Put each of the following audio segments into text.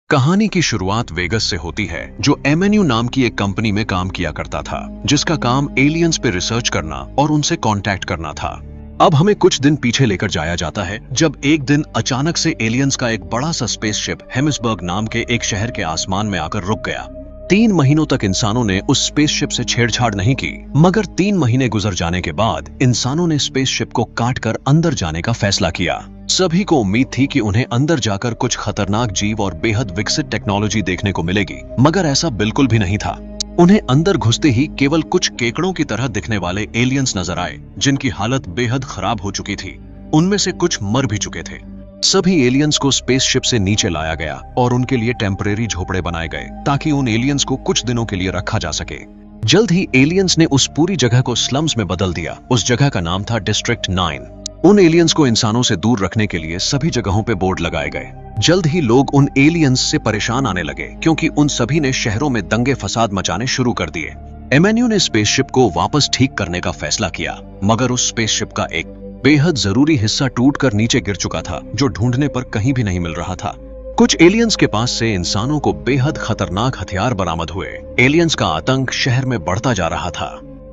कहानी की शुरुआत वेगस से होती है, जो एमएनयू नाम की एक कंपनी में काम किया करता था, जिसका काम एलियंस पे रिसर्च करना और उनसे कांटेक्ट करना था। अब हमें कुछ दिन पीछे लेकर जाया जाता है, जब एक दिन अचानक से एलियंस का एक बड़ा सा स्पेसशिप हेमिसबर्ग नाम के एक शहर के आसमान में आकर रुक गया। 3 महीनों तक इंसानों ने उस स्पेसशिप से छेड़छाड़ नहीं की, मगर 3 महीने गुजर जाने के बाद इंसानों ने स्पेसशिप को काटकर अंदर जाने का फैसला किया। सभी को उम्मीद थी कि उन्हें अंदर जाकर कुछ खतरनाक जीव और बेहद विकसित टेक्नोलॉजी देखने को मिलेगी, मगर ऐसा बिल्कुल भी नहीं था। उन्हें अंदर घुसते ही केवल कुछ केकड़ों की तरह दिखने वाले एलियंस नजर आए, जिनकी हालत बेहद खराब हो चुकी थी। उनमें से कुछ मर भी चुके थे। सभी एलियंस को स्पेसशिप से नीचे लाया गया और उनके लिए टेम्परेरी झोपड़े बनाए गए, ताकि उन एलियंस को कुछ दिनों के लिए रखा जा सके। जल्द ही एलियंस ने उस पूरी जगह को स्लम्स में बदल दिया। उस जगह का नाम था डिस्ट्रिक्ट 9। उन एलियंस को इंसानों से दूर रखने के लिए सभी जगहों पे बोर्ड लगाए गए। जल्द ही लोग उन एलियंस से परेशान आने लगे, क्योंकि उन सभी ने शहरों में दंगे फसाद मचाने शुरू कर दिए। एमएनयू ने स्पेसशिप को वापस ठीक करने का फैसला किया, मगर उस स्पेसशिप का एक बेहद जरूरी हिस्सा टूटकर नीचे गिर चुका था, जो ढूंढने पर कहीं भी नहीं मिल रहा था। कुछ एलियंस के पास से इंसानों को बेहद खतरनाक हथियार बरामद हुए। एलियंस का आतंक शहर में बढ़ता जा रहा था।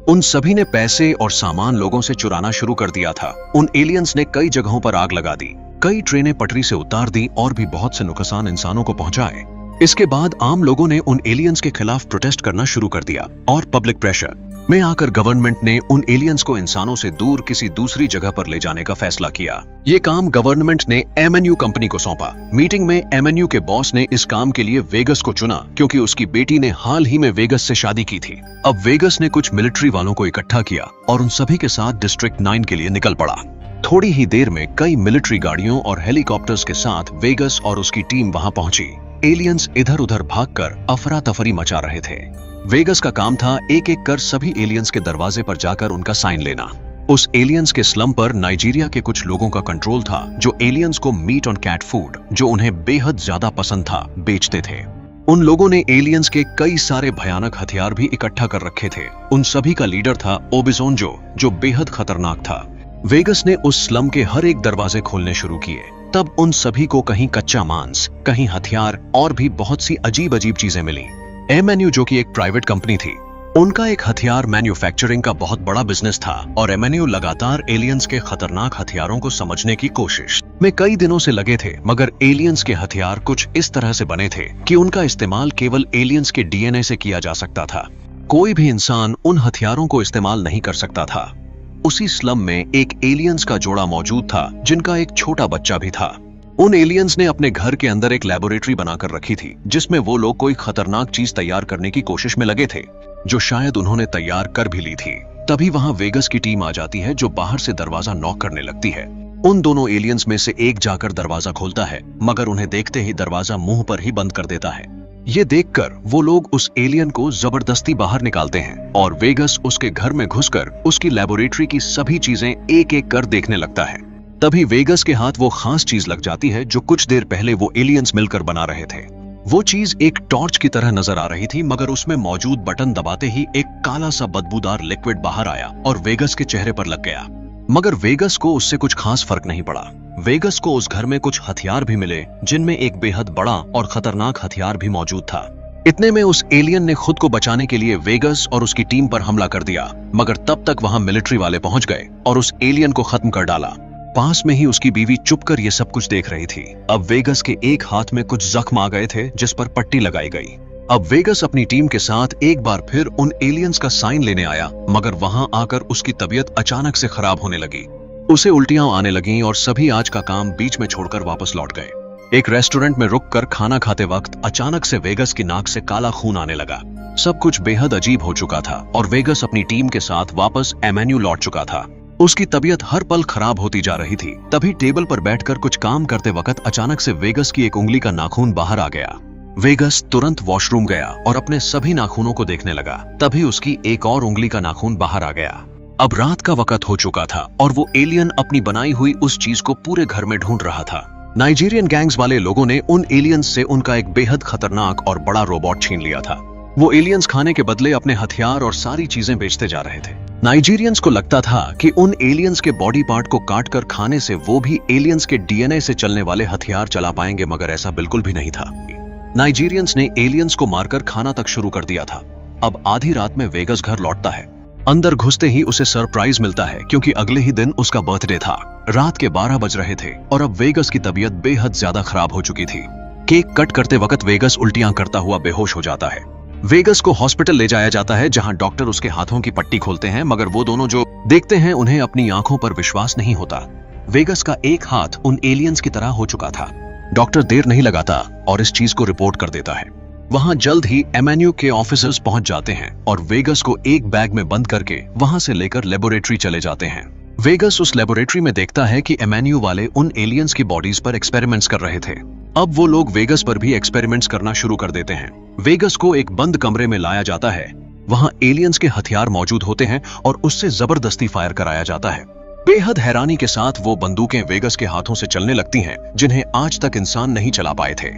उन सभी ने पैसे और सामान लोगों से चुराना शुरू कर दिया था। उन एलियंस ने कई जगहों पर आग लगा दी, कई ट्रेनें पटरी से उतार दी और भी बहुत से नुकसान इंसानों को पहुंचाए। इसके बाद आम लोगों ने उन एलियंस के खिलाफ प्रोटेस्ट करना शुरू कर दिया और पब्लिक प्रेशर में आकर गवर्नमेंट ने उन एलियंस को इंसानों से दूर किसी दूसरी जगह पर ले जाने का फैसला किया। ये काम गवर्नमेंट ने एमएनयू कंपनी को सौंपा। मीटिंग में एमएनयू के बॉस ने इस काम के लिए वेगस को चुना, क्योंकि उसकी बेटी ने हाल ही में वेगस से शादी की थी। अब वेगस ने कुछ मिलिट्री वालों को इकट्ठा किया और उन सभी के साथ डिस्ट्रिक्ट 9 के लिए निकल पड़ा। थोड़ी ही देर में कई मिलिट्री गाड़ियों और हेलीकॉप्टर्स के साथ वेगस और उसकी टीम वहां पहुंची। एलियंस इधर उधर भागकर अफरा तफरी मचा रहे थे। वेगस का काम था एक एक कर सभी एलियंस के दरवाजे पर जाकर उनका साइन लेना। उस एलियंस के स्लम पर नाइजीरिया के कुछ लोगों का कंट्रोल था, जो एलियंस को मीट और कैट फूड, जो उन्हें बेहद ज्यादा पसंद था, बेचते थे। उन लोगों ने एलियंस के कई सारे भयानक हथियार भी इकट्ठा कर रखे थे। उन सभी का लीडर था ओबिजोंजो, जो बेहद खतरनाक था। वेगस ने उस स्लम के हर एक दरवाजे खोलने शुरू किए। तब उन सभी को कहीं कच्चा मांस, कहीं हथियार और भी बहुत सी अजीब अजीब चीजें मिली। एमएनयू, जो कि एक प्राइवेट कंपनी थी, उनका एक हथियार मैन्युफैक्चरिंग का बहुत बड़ा बिजनेस था और एमएनयू लगातार एलियंस के खतरनाक हथियारों को समझने की कोशिश में कई दिनों से लगे थे। मगर एलियंस के हथियार कुछ इस तरह से बने थे कि उनका इस्तेमाल केवल एलियंस के डीएनए से किया जा सकता था। कोई भी इंसान उन हथियारों को इस्तेमाल नहीं कर सकता था। उसी स्लम में एक एलियंस का जोड़ा मौजूद था, जिनका एक छोटा बच्चा भी था। उन एलियंस ने अपने घर के अंदर एक लेबोरेटरी बनाकर रखी थी, जिसमें वो लोग कोई खतरनाक चीज तैयार करने की कोशिश में लगे थे, जो शायद उन्होंने तैयार कर भी ली थी। तभी वहां वेगस की टीम आ जाती है, जो बाहर से दरवाजा नॉक करने लगती है। उन दोनों एलियंस में से एक जाकर दरवाजा खोलता है, मगर उन्हें देखते ही दरवाजा मुंह पर ही बंद कर देता है। ये देखकर वो लोग उस एलियन को जबरदस्ती बाहर निकालते हैं और वेगस उसके घर में घुसकर उसकी लेबोरेटरी की सभी चीजें एक एक कर देखने लगता है। तभी वेगस के हाथ वो खास चीज लग जाती है, जो कुछ देर पहले वो एलियंस मिलकर बना रहे थे। वो चीज एक टॉर्च की तरह नजर आ रही थी, मगर उसमें मौजूद बटन दबाते ही एक काला सा बदबूदार लिक्विड बाहर आया और वेगस के चेहरे पर लग गया। मगर वेगस को उससे कुछ खास फर्क नहीं पड़ा। वेगस को उस घर में कुछ हथियार भी मिले, जिनमें एक बेहद बड़ा और खतरनाक हथियार भी मौजूद था। इतने में उस एलियन ने खुद को बचाने के लिए वेगस और उसकी टीम पर हमला कर दिया, मगर तब तक वहां मिलिट्री वाले पहुंच गए और उस एलियन को खत्म कर डाला। पास में ही उसकी बीवी चुपकर ये सब कुछ देख रही थी। अब वेगस के एक हाथ में कुछ जख्म आ गए थे, जिस पर पट्टी लगाई गई। अब वेगस अपनी टीम के साथ एक बार फिर उन एलियंस का साइन लेने आया, मगर वहां आकर उसकी तबीयत अचानक से खराब होने लगी। उसे उल्टियां आने लगीं और सभी आज का काम बीच में छोड़कर वापस लौट गए। एक रेस्टोरेंट में रुककर खाना खाते वक्त अचानक से वेगस की नाक से काला खून आने लगा। सब कुछ बेहद अजीब हो चुका था और वेगस अपनी टीम के साथ वापस एमएनयू लौट चुका था। उसकी तबीयत हर पल खराब होती जा रही थी। तभी टेबल पर बैठकर कुछ काम करते वक्त अचानक से वेगस की एक उंगली का नाखून बाहर आ गया। वेगस तुरंत वॉशरूम गया और अपने सभी नाखूनों को देखने लगा। तभी उसकी एक और उंगली का नाखून बाहर आ गया। अब रात का वक्त हो चुका था और वो एलियन अपनी बनाई हुई उस चीज को पूरे घर में ढूंढ रहा था। नाइजीरियन गैंग्स वाले लोगों ने उन एलियंस से उनका एक बेहद खतरनाक और बड़ा रोबोट छीन लिया था। वो एलियंस खाने के बदले अपने हथियार और सारी चीजें बेचते जा रहे थे। नाइजीरियंस को लगता था कि उन एलियंस के बॉडी पार्ट को काटकर खाने से वो भी एलियंस के डीएनए से चलने वाले हथियार चला पाएंगे, मगर ऐसा बिल्कुल भी नहीं था। नाइजीरियंस ने एलियंस को मारकर खाना तक शुरू कर दिया था। अब आधी रात में वेगस घर लौटता है। अंदर घुसते ही उसे सरप्राइज मिलता है क्योंकि अगले ही दिन उसका बर्थडे था। रात के 12 बज रहे थे और अब वेगस की तबीयत बेहद ज्यादा खराब हो चुकी थी। केक कट करते वक्त वेगस उल्टियां करता हुआ बेहोश हो जाता है। वेगस को हॉस्पिटल ले जाया जाता है जहां डॉक्टर उसके हाथों की पट्टी खोलते हैं, मगर वो दोनों जो देखते हैं उन्हें अपनी आंखों पर विश्वास नहीं होता। वेगस का एक हाथ उन एलियंस की तरह हो चुका था। डॉक्टर देर नहीं लगाता और इस चीज को रिपोर्ट कर देता है। वहां जल्द ही एमएनयू के ऑफिसर्स पहुंच जाते हैं और वेगस को एक बैग में बंद करके वहां से लेकर लेबोरेटरी चले जाते हैं। वेगस उस लेबोरेटरी में देखता है कि एमएनयू वाले उन एलियंस की बॉडीज पर एक्सपेरिमेंट्स कर रहे थे। अब वो लोग वेगस पर भी एक्सपेरिमेंट्स करना शुरू कर देते हैं। वेगस को एक बंद कमरे में लाया जाता है। वहां एलियंस के हथियार मौजूद होते हैं और उससे जबरदस्ती फायर कराया जाता है। बेहद हैरानी के साथ वो बंदूकें वेगस के हाथों से चलने लगती हैं, जिन्हें आज तक इंसान नहीं चला पाए थे।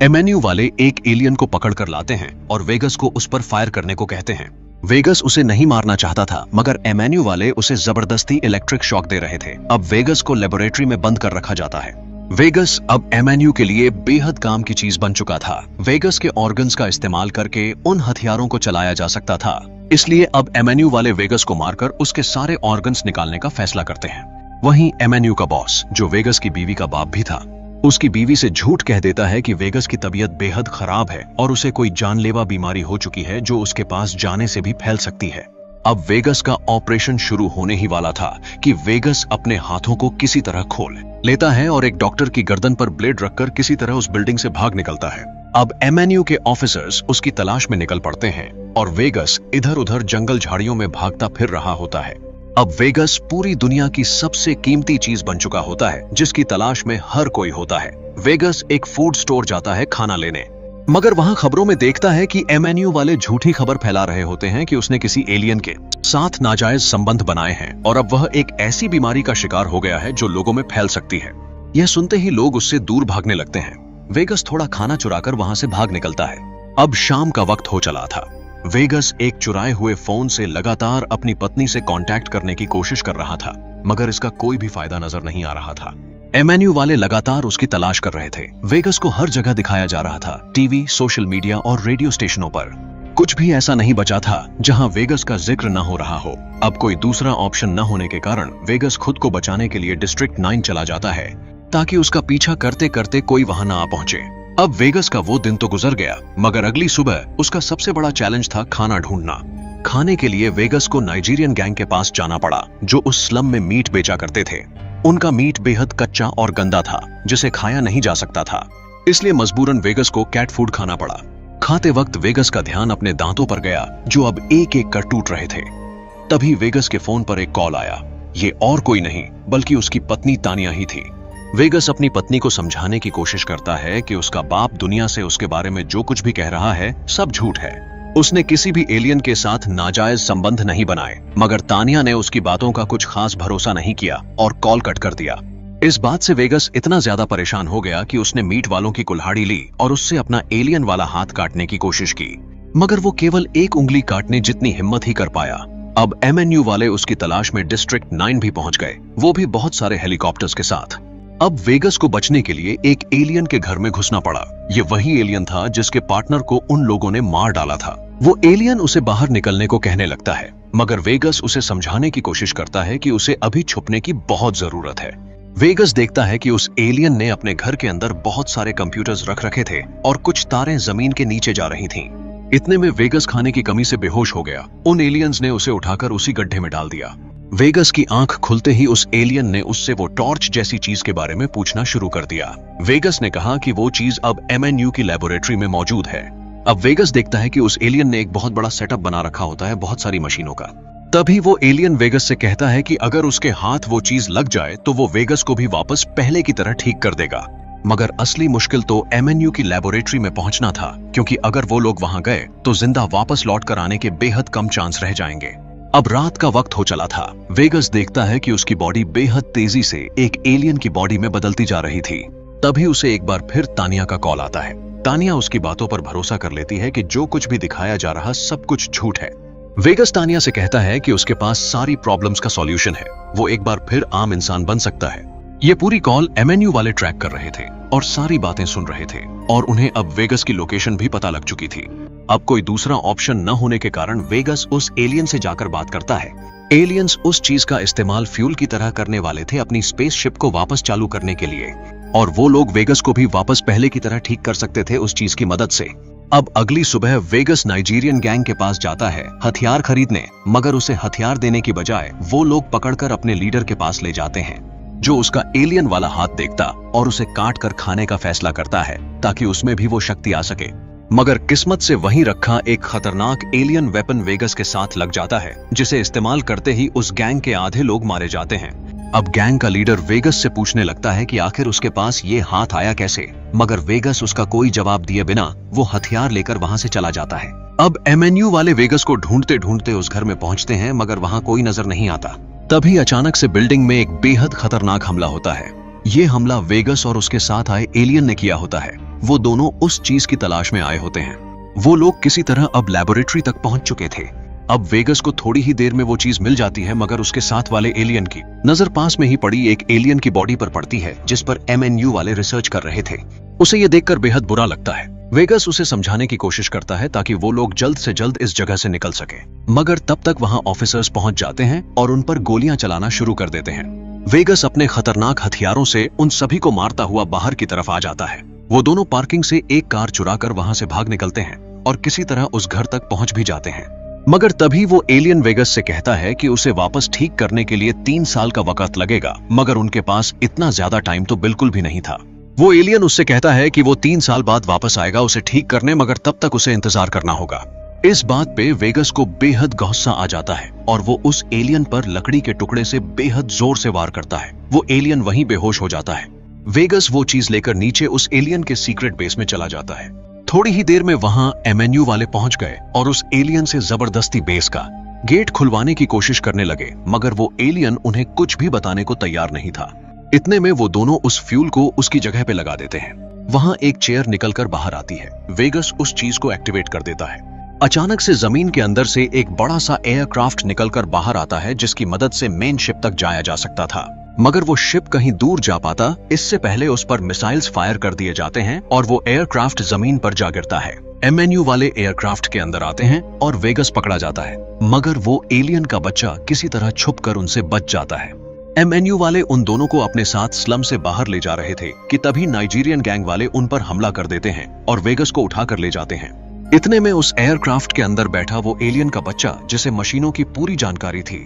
एमएनयू वाले एक एलियन को पकड़ कर लाते हैं और वेगस को उस पर फायर करने को कहते हैं। वेगस उसे नहीं मारना चाहता था, मगर एमएनयू वाले उसे जबरदस्ती इलेक्ट्रिक शॉक दे रहे थे। अब वेगस को लेबोरेटरी में बंद कर रखा जाता है। वेगस अब एमएनयू के लिए बेहद काम की चीज बन चुका था। वेगस के ऑर्गन्स का इस्तेमाल करके उन हथियारों को चलाया जा सकता था। इसलिए अब एमएनयू वाले वेगस को मारकर उसके सारे ऑर्गन्स निकालने का फैसला करते हैं। वहीं एमएनयू का बॉस, जो वेगस की बीवी का बाप भी था, उसकी बीवी से झूठ कह देता है कि वेगस की तबीयत बेहद खराब है और उसे कोई जानलेवा बीमारी हो चुकी है जो उसके पास जाने से भी फैल सकती है। अब वेगस का ऑपरेशन शुरू होने ही वाला था कि वेगस अपने हाथों को किसी तरह खोल लेता है और एक डॉक्टर की गर्दन पर ब्लेड रखकर किसी तरह उस बिल्डिंग से भाग निकलता है। अब एमएनयू के ऑफिसर्स उसकी तलाश में निकल पड़ते हैं और वेगस इधर उधर जंगल झाड़ियों में भागता फिर रहा होता है। अब वेगस पूरी दुनिया की सबसे कीमती चीज बन चुका होता है, जिसकी तलाश में हर कोई होता है। वेगस एक फूड स्टोर जाता है खाना लेने, मगर वहां खबरों में देखता है कि एमएनयू वाले झूठी खबर फैला रहे होते हैं कि उसने किसी एलियन के साथ नाजायज संबंध बनाए हैं और अब वह एक ऐसी बीमारी का शिकार हो गया है जो लोगों में फैल सकती है। यह सुनते ही लोग उससे दूर भागने लगते हैं। वेगस थोड़ा खाना चुराकर वहां से भाग निकलता है। अब शाम का वक्त हो चला था। वेगस एक चुराए हुए फोन से लगातार अपनी पत्नी से कांटेक्ट करने की कोशिश कर रहा था, मगर इसका कोई भी फायदा नजर नहीं आ रहा था। एमएनयू वाले लगातार उसकी तलाश कर रहे थे। वेगस को हर जगह दिखाया जा रहा था, टीवी, सोशल मीडिया और रेडियो स्टेशनों पर। कुछ भी ऐसा नहीं बचा था जहां वेगस का जिक्र न हो रहा हो। अब कोई दूसरा ऑप्शन न होने के कारण वेगस खुद को बचाने के लिए डिस्ट्रिक्ट 9 चला जाता है, ताकि उसका पीछा करते करते कोई वहां न आ पहुंचे। अब वेगस का वो दिन तो गुजर गया, मगर अगली सुबह उसका सबसे बड़ा चैलेंज था खाना ढूंढना। खाने के लिए वेगस को नाइजीरियन गैंग के पास जाना पड़ा, जो उस स्लम में मीट बेचा करते थे। उनका मीट बेहद कच्चा और गंदा था, जिसे खाया नहीं जा सकता था। इसलिए मजबूरन वेगस को कैट फूड खाना पड़ा। खाते वक्त वेगस का ध्यान अपने दांतों पर गया, जो अब एक एक कर टूट रहे थे। तभी वेगस के फोन पर एक कॉल आया। ये और कोई नहीं बल्कि उसकी पत्नी तानिया ही थी। वेगस अपनी पत्नी को समझाने की कोशिश करता है कि उसका बाप दुनिया से उसके बारे में जो कुछ भी कह रहा है सब झूठ है। उसने किसी भी एलियन के साथ नाजायज संबंध नहीं बनाए, मगर तानिया ने उसकी बातों का कुछ खास भरोसा नहीं किया और कॉल कट कर दिया। इस बात से वेगस इतना ज्यादा परेशान हो गया कि उसने मीट वालों की कुल्हाड़ी ली और उससे अपना एलियन वाला हाथ काटने की कोशिश की, मगर वो केवल एक उंगली काटने जितनी हिम्मत ही कर पाया। अब एमएनयू वाले उसकी तलाश में डिस्ट्रिक्ट 9 भी पहुंच गए, वो भी बहुत सारे हेलीकॉप्टर्स के साथ। अब वेगस को बचने के लिए एक एलियन के घर में घुसना पड़ा। ये वही एलियन था जिसके पार्टनर को उन लोगों ने मार डाला था। वो एलियन उसे बाहर निकलने को कहने लगता है, मगर वेगस उसे समझाने की कोशिश करता है कि उसे अभी छुपने की बहुत जरूरत है। वेगस देखता है कि उस एलियन ने अपने घर के अंदर बहुत सारे कंप्यूटर्स रख रखे थे और कुछ तारें जमीन के नीचे जा रही थीं। इतने में वेगस खाने की कमी से बेहोश हो गया। उन एलियंस ने उसे उठाकर उसी गड्ढे में डाल दिया। वेगस की आंख खुलते ही उस एलियन ने उससे वो टॉर्च जैसी चीज के बारे में पूछना शुरू कर दिया। वेगस ने कहा कि वो चीज अब एमएनयू की लेबोरेटरी में मौजूद है। अब वेगस देखता है कि उस एलियन ने एक बहुत बड़ा सेटअप बना रखा होता है, बहुत सारी मशीनों का। तभी वो एलियन वेगस से कहता है कि अगर उसके हाथ वो चीज लग जाए तो वो वेगस को भी वापस पहले की तरह ठीक कर देगा। मगर असली मुश्किल तो एमएनयू की लेबोरेटरी में पहुंचना था, क्योंकि अगर वो लोग वहां गए तो जिंदा वापस लौट कर आने के बेहद कम चांस रह जाएंगे। अब रात का वक्त हो चला था। वेगस देखता है कि उसकी बॉडी बेहद तेजी से एक एलियन की बॉडी में बदलती जा रही थी। तभी उसे एक बार फिर तानिया का कॉल आता है। तानिया उसकी बातों पर भरोसा कर लेती है कि जो कुछ भी दिखाया जा रहा सब कुछ झूठ है। वेगस तानिया से कहता है कि उसके पास सारी प्रॉब्लम्स का सॉल्यूशन है, वो एक बार फिर आम इंसान बन सकता है। ये पूरी कॉल MNU वाले ट्रैक कर रहे थे और सारी बातें सुन रहे थे और उन्हें अब वेगस की लोकेशन भी पता लग चुकी थी। अब कोई दूसरा ऑप्शन न होने के कारण वेगस उस एलियन से जाकर बात करता है। एलियंस उस चीज का इस्तेमाल फ्यूल की तरह करने वाले थे अपनी स्पेसशिप को वापस चालू करने के लिए, और वो लोग वेगस को भी वापस पहले की तरह ठीक कर सकते थे उस चीज की मदद से। अब अगली सुबह वेगस नाइजीरियन गैंग के पास जाता है हथियार खरीदने, मगर उसे हथियार देने की बजाय वो लोग पकड़कर अपने लीडर के पास ले जाते हैं, जो उसका एलियन वाला हाथ देखता और उसे काट कर खाने का फैसला करता है ताकि उसमें भी वो शक्ति आ सके। मगर किस्मत से वहीं रखा एक खतरनाक एलियन वेपन वेगस के साथ लग जाता है, जिसे इस्तेमाल करते ही उस गैंग के आधे लोग मारे जाते हैं। अब गैंग का लीडर वेगस से पूछने लगता है कि आखिर उसके पास ये हाथ आया कैसे, मगर वेगस उसका कोई जवाब दिए बिना वो हथियार लेकर वहां से चला जाता है। अब MNU वाले वेगस को ढूंढते ढूंढते उस घर में पहुंचते हैं, मगर वहां कोई नजर नहीं आता। तभी अचानक से बिल्डिंग में एक बेहद खतरनाक हमला होता है। ये हमला वेगस और उसके साथ आए एलियन ने किया होता है। वो दोनों उस चीज की तलाश में आए होते हैं। वो लोग किसी तरह अब लैबोरेटरी तक पहुंच चुके थे। अब वेगस को थोड़ी ही देर में वो चीज मिल जाती है, मगर उसके साथ वाले एलियन की नजर पास में ही पड़ी एक एलियन की बॉडी पर पड़ती है जिस पर MNU वाले रिसर्च कर रहे थे। उसे ये देखकर बेहद बुरा लगता है। वेगस उसे समझाने की कोशिश करता है ताकि वो लोग जल्द से जल्द इस जगह से निकल सके, मगर तब तक वहां ऑफिसर्स पहुंच जाते हैं और उन पर गोलियां चलाना शुरू कर देते हैं। वेगस अपने खतरनाक हथियारों से उन सभी को मारता हुआ बाहर की तरफ आ जाता है। वो दोनों पार्किंग से एक कार चुराकर वहां से भाग निकलते हैं और किसी तरह उस घर तक पहुंच भी जाते हैं। मगर तभी वो एलियन वेगस से कहता है कि उसे वापस ठीक करने के लिए 3 साल का वक्त लगेगा, मगर उनके पास इतना ज्यादा टाइम तो बिल्कुल भी नहीं था। वो एलियन उससे कहता है कि वो 3 साल बाद वापस आएगा उसे ठीक करने, मगर तब तक उसे इंतजार करना होगा। इस बात पे वेगस को बेहद गुस्सा आ जाता है और वो उस एलियन पर लकड़ी के टुकड़े से बेहद जोर से वार करता है। वो एलियन वहीं बेहोश हो जाता है। वेगस वो चीज लेकर नीचे उस एलियन के सीक्रेट बेस में चला जाता है। थोड़ी ही देर में वहां MNU वाले पहुंच गए और उस एलियन से जबरदस्ती बेस का गेट खुलवाने की कोशिश करने लगे, मगर वो एलियन उन्हें कुछ भी बताने को तैयार नहीं था। इतने में वो दोनों उस फ्यूल को उसकी जगह पे लगा देते हैं। वहां एक चेयर निकलकर बाहर आती है। वेगस उस चीज को एक्टिवेट कर देता है। अचानक से जमीन के अंदर से एक बड़ा सा एयरक्राफ्ट निकलकर बाहर आता है, जिसकी मदद से मेन शिप तक जाया जा सकता था, मगर वो शिप कहीं दूर जा पाता इससे पहले उस पर मिसाइल्स फायर कर दिए जाते हैं और वो एयरक्राफ्ट जमीन पर जा गिरता है। MNU वाले एयरक्राफ्ट के अंदर आते हैं और वेगस पकड़ा जाता है, मगर वो एलियन का बच्चा किसी तरह छुपकर उनसे बच जाता है। MNU वाले उन दोनों को अपने साथ स्लम से बाहर ले जा रहे थे कि तभी नाइजीरियन गैंग वाले उन पर हमला कर देते हैं और वेगस को उठाकर ले जाते हैं। इतने में उस एयरक्राफ्ट के अंदर बैठा वो एलियन का बच्चा, जिसे मशीनों की पूरी जानकारी थी,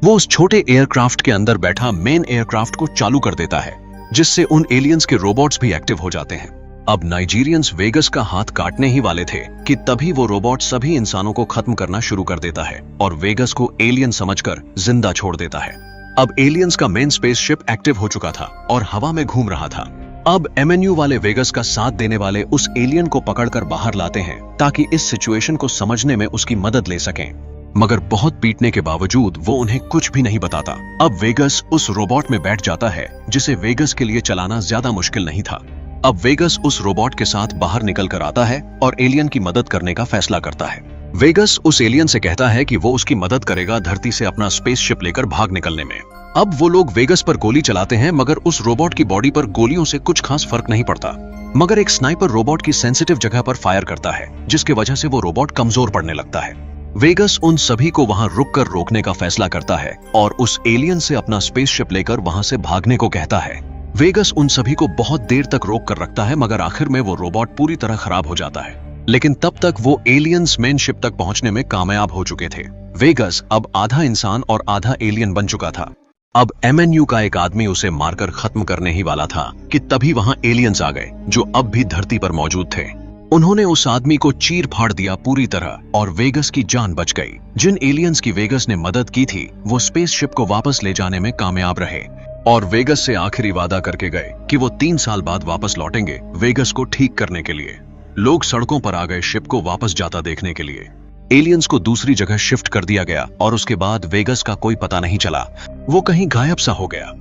वो उस छोटे एयरक्राफ्ट के अंदर बैठा मेन एयरक्राफ्ट को चालू कर देता है, जिससे उन एलियंस के रोबोट्स भी एक्टिव हो जाते हैं। अब नाइजीरियंस वेगस का हाथ काटने ही वाले थे कि तभी वो रोबोट सभी इंसानों को खत्म करना शुरू कर देता है और वेगस को एलियन समझकर जिंदा छोड़ देता है। अब एलियंस का मेन स्पेसशिप एक्टिव हो चुका था और हवा में घूम रहा था। अब MNU वाले वेगस का साथ देने वाले उस एलियन को पकड़कर बाहर लाते हैं ताकि इस सिचुएशन को समझने में उसकी मदद ले सकें, मगर बहुत पीटने के बावजूद वो उन्हें कुछ भी नहीं बताता। अब वेगस उस रोबोट में बैठ जाता है, जिसे वेगस के लिए चलाना ज्यादा मुश्किल नहीं था। अब वेगस उस रोबोट के साथ बाहर निकल कर आता है और एलियन की मदद करने का फैसला करता है। वेगस उस एलियन से कहता है कि वो उसकी मदद करेगा धरती से अपना स्पेसशिप लेकर भाग निकलने में। अब वो लोग वेगस पर गोली चलाते हैं, मगर उस रोबोट की बॉडी पर गोलियों से कुछ खास फर्क नहीं पड़ता, मगर एक स्नाइपर रोबोट की सेंसिटिव जगह पर फायर करता है, जिसकी वजह से वो रोबोट कमजोर पड़ने लगता है। वेगस उन सभी को वहां रुककर रोकने का फैसला करता है और उस एलियन से अपना स्पेसशिप लेकर वहां से भागने को कहता है। वेगस उन सभी को बहुत देर तक रोक कर रखता है, मगर आखिर में वो रोबोट पूरी तरह खराब हो जाता है। लेकिन तब तक वो एलियंस मेन शिप तक पहुंचने में कामयाब हो चुके थे। वेगस अब आधा इंसान और आधा एलियन बन चुका था। अब MNU का एक आदमी उसे मारकर खत्म करने ही वाला था कि तभी वहां एलियंस आ गए, जो अब भी धरती पर मौजूद थे। उन्होंने उस आदमी को चीर फाड़ दिया पूरी तरह और वेगस की जान बच गई। जिन एलियंस की वेगस ने मदद की थी, वो स्पेसशिप को वापस ले जाने में कामयाब रहे और वेगस से आखिरी वादा करके गए कि वो 3 साल बाद वापस लौटेंगे वेगस को ठीक करने के लिए। लोग सड़कों पर आ गए शिप को वापस जाता देखने के लिए। एलियंस को दूसरी जगह शिफ्ट कर दिया गया और उसके बाद वेगस का कोई पता नहीं चला। वो कहीं गायब सा हो गया।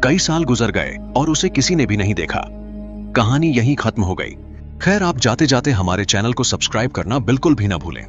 कई साल गुजर गए और उसे किसी ने भी नहीं देखा। कहानी यहीं खत्म हो गई। खैर, आप जाते जाते हमारे चैनल को सब्सक्राइब करना बिल्कुल भी ना भूलें।